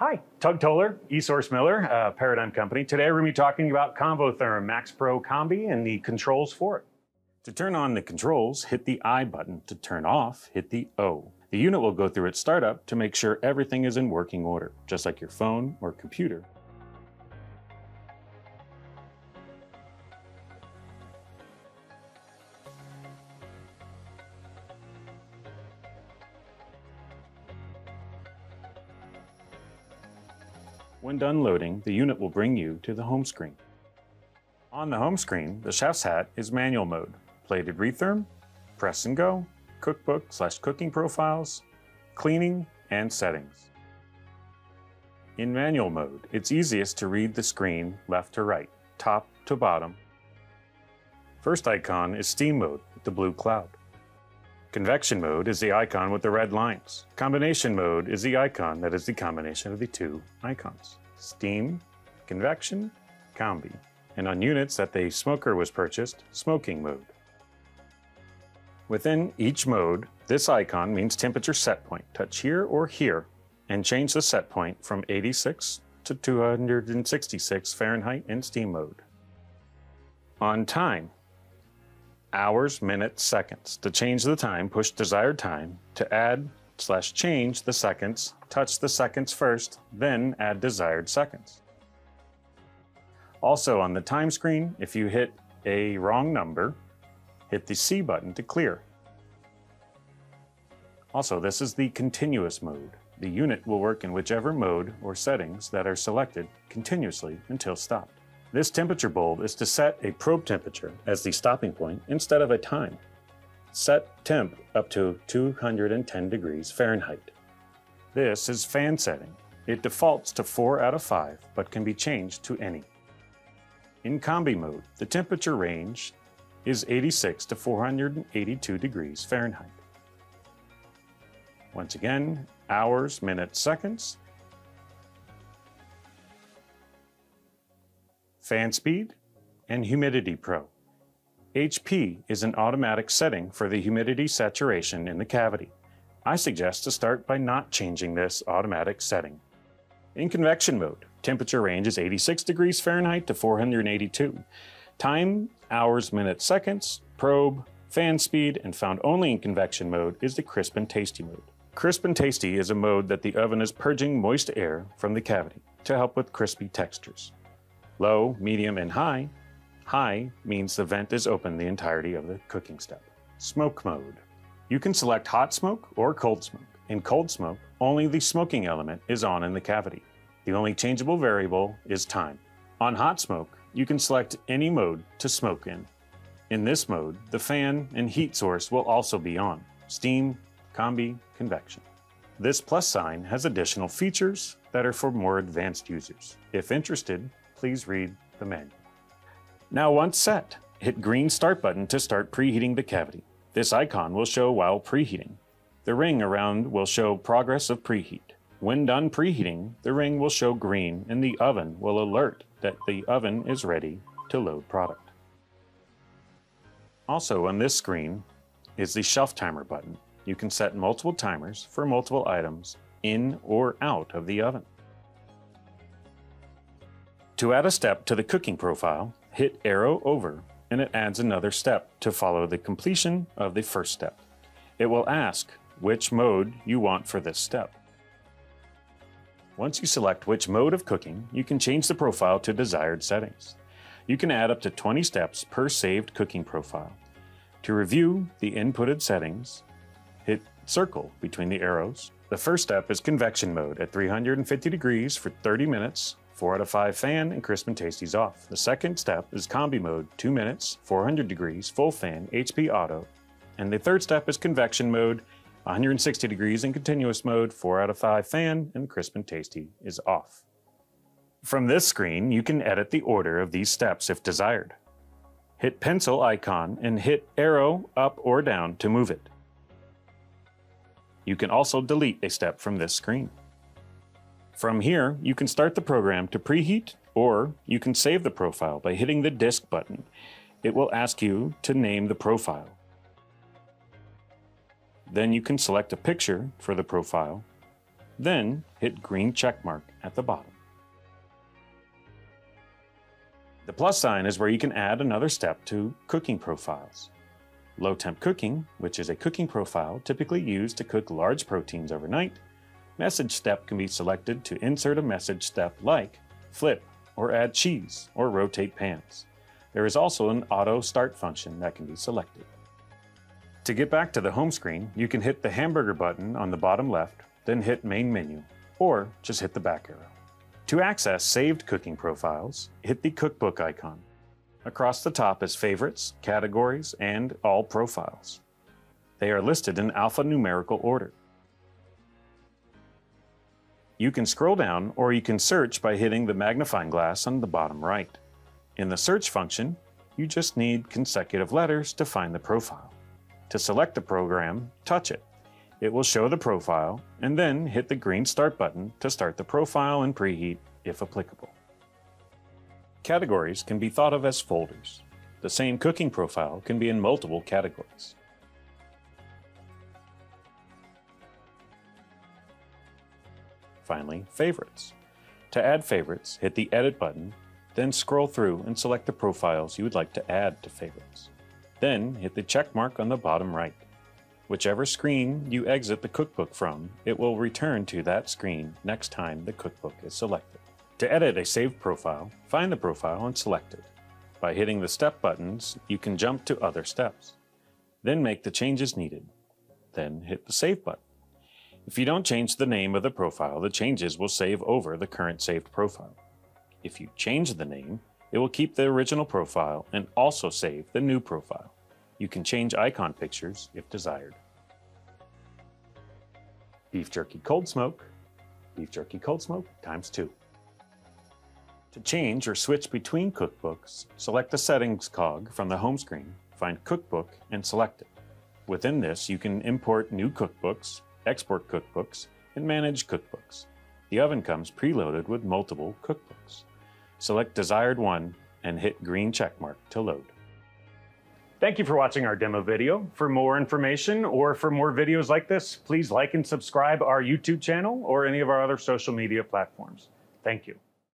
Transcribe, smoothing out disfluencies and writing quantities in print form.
Hi, Tug Toler, eSource Miller, Paradigm Company. Today we're going to be talking about Convotherm Max Pro Combi and the controls for it. To turn on the controls, hit the I button. To turn off, hit the O. The unit will go through its startup to make sure everything is in working order, just like your phone or computer. When done loading, the unit will bring you to the home screen. On the home screen, the chef's hat is manual mode, plated retherm, press and go, cookbook/cooking profiles, cleaning, and settings. In manual mode, it's easiest to read the screen left to right, top to bottom. First icon is steam mode with the blue cloud. Convection mode is the icon with the red lines. Combination mode is the icon that is the combination of the two icons. Steam, convection, combi. And on units that the smoker was purchased, smoking mode. Within each mode, this icon means temperature set point. Touch here or here and change the set point from 86 to 266 Fahrenheit in steam mode. On time, hours, minutes, seconds. To change the time, push desired time. To add/change the seconds, touch the seconds first, then add desired seconds. Also on the time screen, if you hit a wrong number, hit the C button to clear. Also, this is the continuous mode. The unit will work in whichever mode or settings that are selected continuously until stopped. This temperature bulb is to set a probe temperature as the stopping point instead of a time. Set temp up to 210 degrees Fahrenheit. This is fan setting. It defaults to 4 out of 5, but can be changed to any. In combi mode, the temperature range is 86 to 482 degrees Fahrenheit. Once again, hours, minutes, seconds. Fan speed, and humidity pro. HP is an automatic setting for the humidity saturation in the cavity. I suggest to start by not changing this automatic setting. In convection mode, temperature range is 86 degrees Fahrenheit to 482. Time, hours, minutes, seconds, probe, fan speed, and found only in convection mode is the crisp and tasty mode. Crisp and tasty is a mode that the oven is purging moist air from the cavity to help with crispy textures. Low, medium, and high. High means the vent is open the entirety of the cooking step. Smoke mode. You can select hot smoke or cold smoke. In cold smoke, only the smoking element is on in the cavity. The only changeable variable is time. On hot smoke, you can select any mode to smoke in. In this mode, the fan and heat source will also be on. Steam, combi, convection. This plus sign has additional features that are for more advanced users. If interested, please read the manual. Now once set, hit green start button to start preheating the cavity. This icon will show while preheating. The ring around will show progress of preheat. When done preheating, the ring will show green and the oven will alert that the oven is ready to load product. Also on this screen is the shelf timer button. You can set multiple timers for multiple items in or out of the oven. To add a step to the cooking profile, hit arrow over and it adds another step to follow the completion of the first step. It will ask which mode you want for this step. Once you select which mode of cooking, you can change the profile to desired settings. You can add up to 20 steps per saved cooking profile. To review the inputted settings, hit circle between the arrows. The first step is convection mode at 350 degrees for 30 minutes, 4 out of 5 fan, and crisp and tasty's off. The second step is combi mode, 2 minutes, 400 degrees, full fan, HP auto. And the third step is convection mode, 160 degrees in continuous mode, 4 out of 5 fan, and crisp and tasty is off. From this screen, you can edit the order of these steps if desired. Hit pencil icon and hit arrow up or down to move it. You can also delete a step from this screen. From here, you can start the program to preheat, or you can save the profile by hitting the disk button. It will ask you to name the profile. Then you can select a picture for the profile, Then hit green check mark at the bottom. The plus sign is where you can add another step to cooking profiles. Low temp cooking, which is a cooking profile typically used to cook large proteins overnight. Message step can be selected to insert a message step like flip or add cheese or rotate pans. There is also an auto start function that can be selected. To get back to the home screen, you can hit the hamburger button on the bottom left, then hit main menu, or just hit the back arrow. To access saved cooking profiles, hit the cookbook icon. Across the top is favorites, categories, and all profiles. They are listed in alphanumerical order. You can scroll down or you can search by hitting the magnifying glass on the bottom right. In the search function, you just need consecutive letters to find the profile. To select the program, touch it. It will show the profile, and then hit the green Start button to start the profile and preheat if applicable. Categories can be thought of as folders. The same cooking profile can be in multiple categories. Finally, favorites. To add favorites, hit the Edit button, then scroll through and select the profiles you would like to add to favorites. Then hit the check mark on the bottom right. Whichever screen you exit the cookbook from, it will return to that screen next time the cookbook is selected. To edit a saved profile, find the profile and select it. By hitting the step buttons, you can jump to other steps. Then make the changes needed. Then hit the Save button. If you don't change the name of the profile, the changes will save over the current saved profile. If you change the name, it will keep the original profile and also save the new profile. You can change icon pictures if desired. Beef jerky cold smoke ×2. To change or switch between cookbooks, select the Settings cog from the home screen, find Cookbook and select it. Within this, you can import new cookbooks, export cookbooks, and manage cookbooks. The oven comes preloaded with multiple cookbooks. Select desired one and hit green checkmark to load. Thank you for watching our demo video. For more information or for more videos like this, please like and subscribe our YouTube channel or any of our other social media platforms. Thank you.